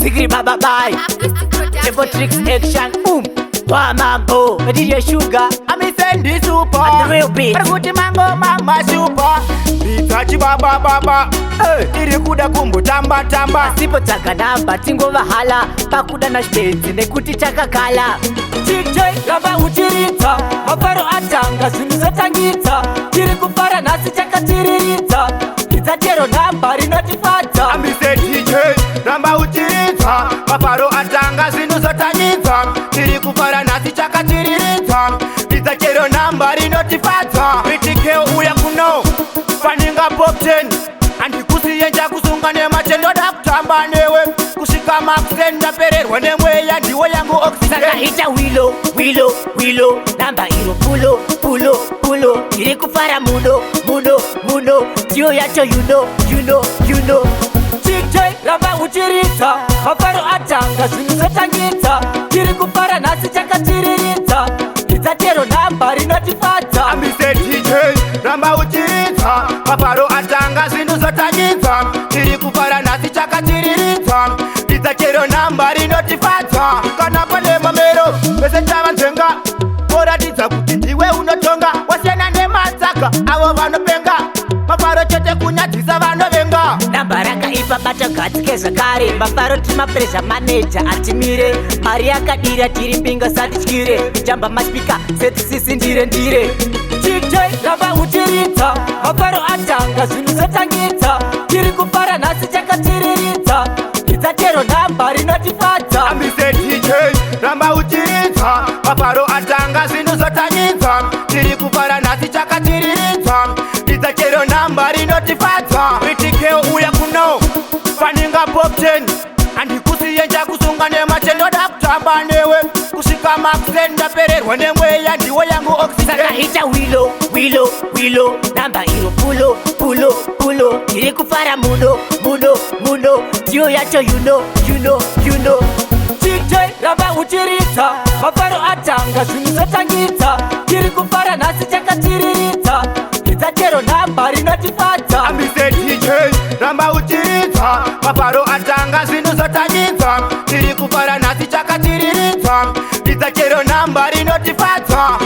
Zigri Baba Bye, Triple Tricks Action, boom, Wamambo, DJ Sugar, I'm Sandy Super, the real beat, Paraguti Mango, Mama Super, Bitachi Baba Baba, iri kuda kumbu tamba tamba, sipo taka namba, tingo vahala, pakuda na shpenzi, nekuti chaka kala. DJ Lava Uchirita, Mafaro Atanga, Sunisatangita, Tiri kupara nasi chaka tiririta, Kitatero namba, rinotifata. I'm DJ Lava Uchirita, Mafaro Atanga, Sunisatangita, Tiri kupara nasi chaka tiririta, Kitatero namba, rinotifata. Kritikeo uya kuno, Faninga Pop 10. Andi kusiyenja kusunga ne matendo da kutamba newe kusika makusenda pererwa nemweya ndiwo yangu oxygen. Saka ita wilo namba iro pulo iri kufara muno tiyo yacho you know. DJ Lava Uchirita, Mafaro Atanga, Sunisatangita, Tiri kupara nasi chaka tiririta, Kitatero namba rinotifata. I'm DJ Lava Uchirita, Mafaro Atanga, Sunisatangita, Tiri kupara nasi chaka tiririta, Kitatero namba rinotifata. Kana pale mamero pese chava njenga ora diza kuti ndiwe unotonga wasena nemataka avo vanopenga Mafaro chete kunyatisa vanovenga. Namba raka ipa bata katike zakare Mafaro tima pressure manager atimire mari yakadira tiri pinga satichire jamba maspika seti sisi ndire DJ Lava Uchirita, Mafaro Atanga, Sunisatangita, Tiri kupara nasi chaka tiririta, Kitatero namba rinotifata. I'm DJ Lava Uchirita, Mafaro Atanga, Sunisatangita, Tiri kupara nasi chaka tiririta, Kitatero namba rinotifata. Kritikeo uya kuno, Faninga Pop 10. Andi kusiyenja kusunga ne matendo da kutamba newe kusika makusenda pererwa nemweya ndiwo yangu oxygen. Saka ita wilo namba iro pulo iri kufara muno tiyo yacho you know. DJ Lava Uchirita, Mafaro Atanga, Sunisatangita, Tiri kupara nasi chaka tiririta, Kitatero namba rinotifata. I'm DJ Lava Uchirita, Mafaro Atanga, Sunisatangita, Tiri kupara nasi chaka tiririta, Kitatero namba rinotifata.